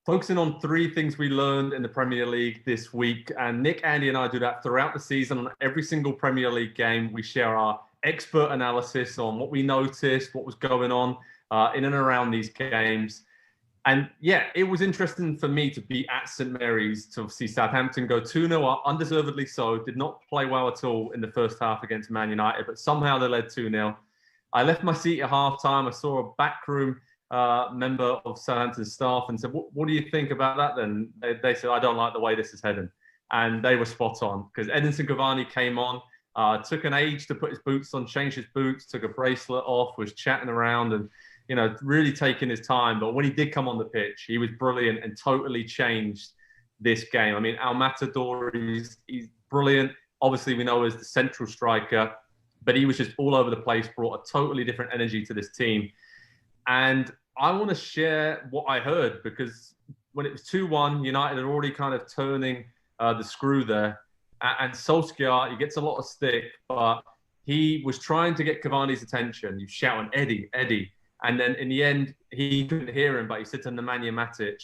focusing on three things we learned in the Premier League this week. And Nick, Andy, and I do that throughout the season. On every single Premier League game, we share our expert analysis on what we noticed, what was going on in and around these games. And yeah, it was interesting for me to be at St Mary's to see Southampton go 2-0 up, undeservedly so. Did not play well at all in the first half against Man United, but somehow they led 2-0. I left my seat at halftime. I saw a backroom member of Southampton staff and said, what do you think about that then? They said, I don't like the way this is heading. And they were spot on because Edinson Cavani came on, took an age to put his boots on, changed his boots, took a bracelet off, was chatting around and, you know, really taking his time. But when he did come on the pitch, he was brilliant and totally changed this game. I mean, Al Matador, he's brilliant. Obviously, we know as the central striker, but he was just all over the place, brought a totally different energy to this team. And I want to share what I heard because when it was 2-1, United had already kind of turning the screw there. And Solskjaer, he gets a lot of stick, but he was trying to get Cavani's attention. You shouting, Eddie, Eddie. And then in the end, he couldn't hear him, but he said to Nemanja Matic,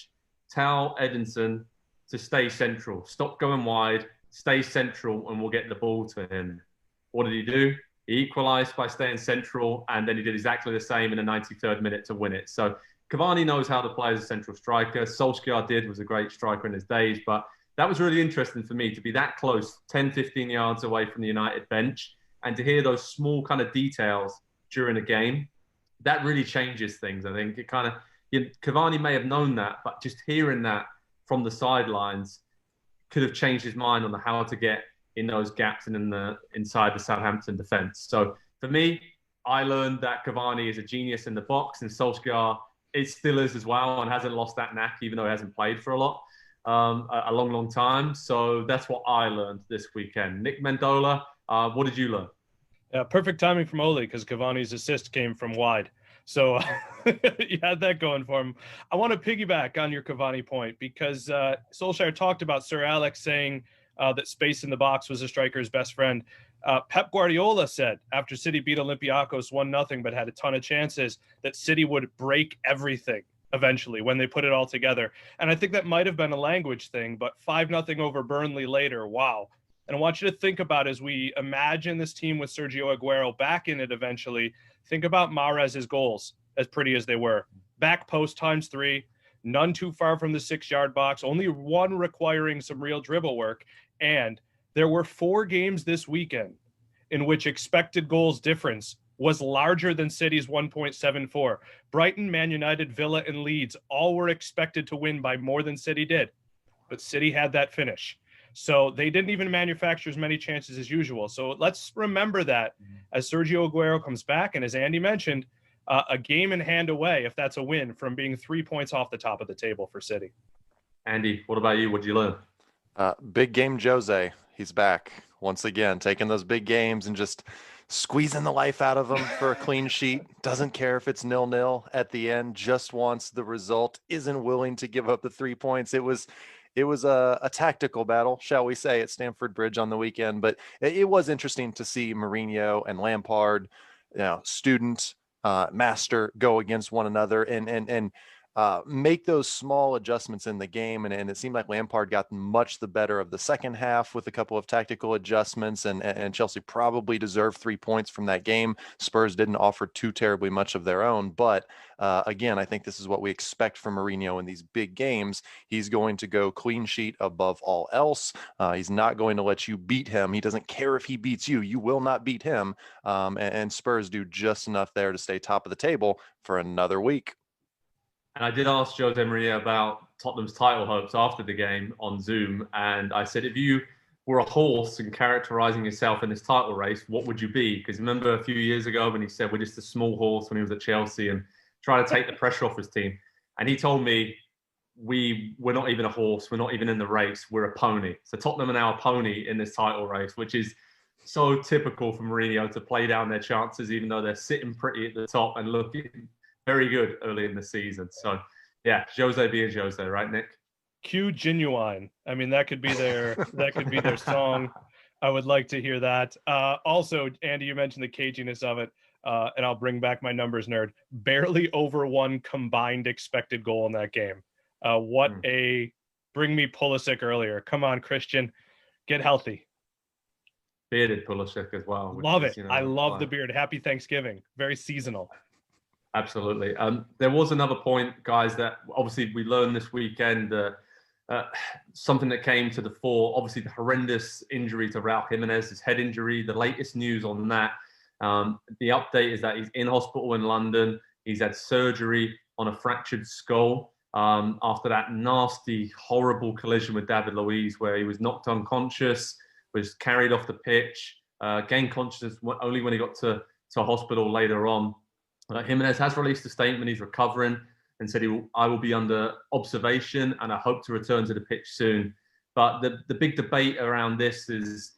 tell Edinson to stay central. Stop going wide, stay central, and we'll get the ball to him. What did he do? He equalised by staying central, and then he did exactly the same in the 93rd minute to win it. So Cavani knows how to play as a central striker. Solskjaer was a great striker in his days, but that was really interesting for me to be that close, 10, 15 yards away from the United bench, and to hear those small kind of details during a game. That really changes things. I think it kind of, Cavani may have known that, but just hearing that from the sidelines could have changed his mind on how to get in those gaps and inside the Southampton defence. So for me, I learned that Cavani is a genius in the box, and Solskjaer still is as well, and hasn't lost that knack, even though he hasn't played for a long time. So that's what I learned this weekend. Nick Medola, what did you learn? Yeah, perfect timing from Ole because Cavani's assist came from wide. So you had that going for him. I want to piggyback on your Cavani point because Solskjaer talked about Sir Alex saying that space in the box was a striker's best friend. Pep Guardiola said after City beat Olympiacos 1-0 but had a ton of chances that City would break everything eventually when they put it all together. And I think that might have been a language thing, but 5-0 over Burnley later, wow. And I want you to think about, as we imagine this team with Sergio Aguero back in it eventually, think about Mahrez's goals, as pretty as they were. Back post ×3, none too far from the 6-yard box, only one requiring some real dribble work. And there were 4 games this weekend in which expected goals difference was larger than City's 1.74. Brighton, Man United, Villa, and Leeds all were expected to win by more than City did. But City had that finish. So they didn't even manufacture as many chances as usual. So let's remember that as Sergio Aguero comes back. And as Andy mentioned, a game in hand away, if that's a win, from being 3 points off the top of the table for City. Andy, what about you? What did you learn? Big game Jose. He's back once again, taking those big games and just squeezing the life out of them for a clean sheet. Doesn't care if it's 0-0 at the end, just wants the result, isn't willing to give up the 3 points. It was a tactical battle, shall we say, at Stamford Bridge on the weekend. But it was interesting to see Mourinho and Lampard, student, master, go against one another and make those small adjustments in the game. And it seemed like Lampard got much the better of the second half with a couple of tactical adjustments. And Chelsea probably deserved 3 points from that game. Spurs didn't offer too terribly much of their own. But again, I think this is what we expect from Mourinho in these big games. He's going to go clean sheet above all else. He's not going to let you beat him. He doesn't care if he beats you. You will not beat him. And Spurs do just enough there to stay top of the table for another week. And I did ask José Mourinho about Tottenham's title hopes after the game on Zoom. And I said, if you were a horse and characterizing yourself in this title race, what would you be? Because remember a few years ago when he said we're just a small horse when he was at Chelsea and trying to take the pressure off his team. And he told me, we're not even a horse. We're not even in the race. We're a pony. So Tottenham are now a pony in this title race, which is so typical for Mourinho to play down their chances, even though they're sitting pretty at the top and looking very good early in the season. So, yeah, Jose being Jose, right, Nick? Cue Genuine. I mean, that could be their song. I would like to hear that. Also, Andy, you mentioned the caginess of it, and I'll bring back my numbers nerd. Barely over 1 combined expected goal in that game. Bring me Pulisic earlier. Come on, Christian, get healthy. Bearded Pulisic as well. Love it. I love the beard. Happy Thanksgiving. Very seasonal. Absolutely. There was another point, guys, that obviously we learned this weekend, something that came to the fore. Obviously, the horrendous injury to Raul Jimenez, his head injury. The latest news on that. The update is that he's in hospital in London. He's had surgery on a fractured skull after that nasty, horrible collision with David Luiz, where he was knocked unconscious, was carried off the pitch, gained consciousness only when he got to hospital later on. Jimenez has released a statement. He's recovering and said, I will be under observation and I hope to return to the pitch soon. But the big debate around this is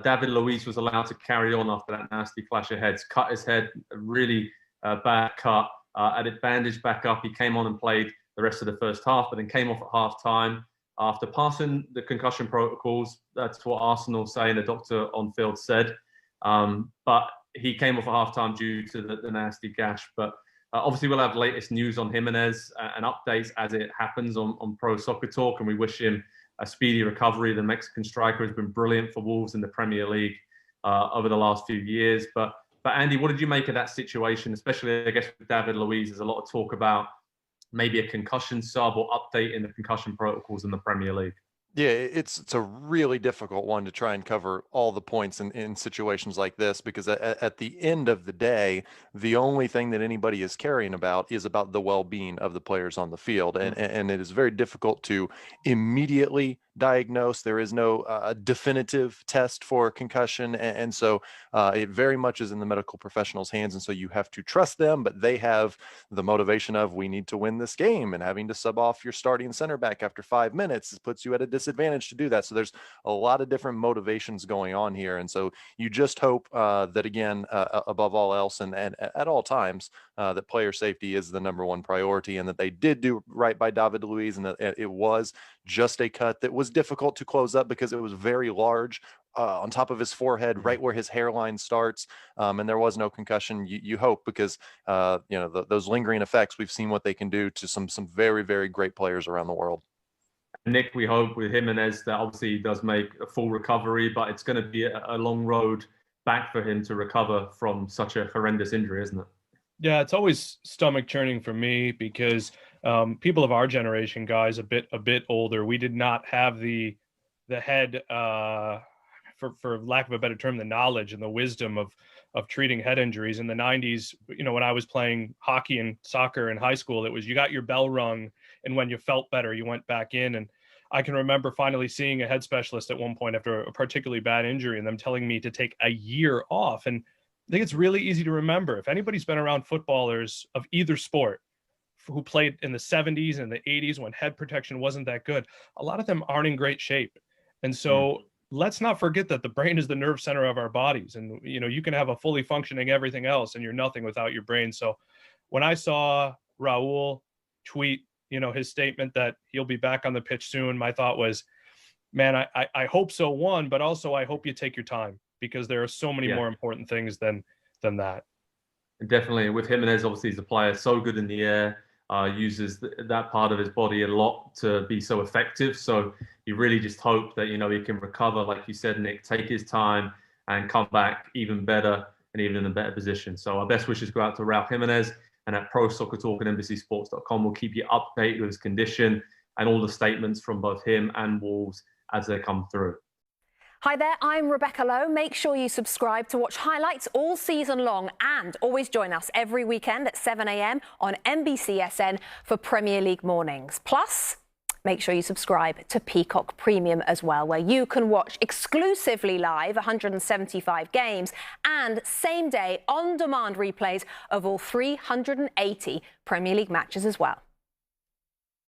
David Luiz was allowed to carry on after that nasty clash of heads, cut his head, a really bad cut, had it bandaged back up. He came on and played the rest of the first half, but then came off at half time after passing the concussion protocols. That's what Arsenal say, and the doctor on field said. But he came off at half-time due to the nasty gash. But obviously we'll have latest news on Jimenez and updates as it happens on Pro Soccer Talk, and we wish him a speedy recovery. The Mexican striker has been brilliant for Wolves in the Premier League over the last few years. But Andy, what did you make of that situation, especially, I guess, with David Luiz? There's a lot of talk about maybe a concussion sub or update in the concussion protocols in the Premier League. Yeah, it's a really difficult one to try and cover all the points in situations like this, because at the end of the day, the only thing that anybody is caring about is about the well-being of the players on the field. And it is very difficult to immediately diagnose. There is no definitive test for concussion. And so it very much is in the medical professionals' hands. And so you have to trust them, but they have the motivation of, we need to win this game, and having to sub off your starting center back after 5 minutes puts you at a disadvantage to do that. So there's a lot of different motivations going on here. And so you just hope that, again, above all else and at all times, that player safety is the number one priority, and that they did do right by David Luiz, and that it was just a cut that was difficult to close up because it was very large on top of his forehead, right where his hairline starts, and there was no concussion. You hope, because those lingering effects, we've seen what they can do to some very, very great players around the world. Nick, we hope with Jimenez that obviously he does make a full recovery, but it's going to be a long road back for him to recover from such a horrendous injury, isn't it? Yeah, it's always stomach churning for me, because people of our generation, guys, a bit older, we did not have the head, for lack of a better term, the knowledge and the wisdom of treating head injuries. In the 90s, when I was playing hockey and soccer in high school, it was, you got your bell rung, and when you felt better, you went back in. And I can remember finally seeing a head specialist at one point after a particularly bad injury, and them telling me to take a year off. And I think it's really easy to remember. If anybody's been around footballers of either sport who played in the 70s and the 80s when head protection wasn't that good, a lot of them aren't in great shape. And so let's not forget that the brain is the nerve center of our bodies. And, you can have a fully functioning everything else, and you're nothing without your brain. So when I saw Raul tweet, his statement that he'll be back on the pitch soon, my thought was, man, I hope so, one, but also I hope you take your time, because there are so many more important things than that. And definitely with Jimenez, obviously he's a player so good in the air, uses that part of his body a lot to be so effective. So you really just hope that, he can recover, like you said, Nick, take his time and come back even better and even in a better position. So our best wishes go out to Raul Jimenez, and at Pro Soccer Talk and NBCSports.com, we'll keep you updated with his condition and all the statements from both him and Wolves as they come through. Hi there, I'm Rebecca Lowe. Make sure you subscribe to watch highlights all season long, and always join us every weekend at 7 a.m. on NBCSN for Premier League mornings. Plus, make sure you subscribe to Peacock Premium as well, where you can watch exclusively live 175 games and same-day on-demand replays of all 380 Premier League matches as well.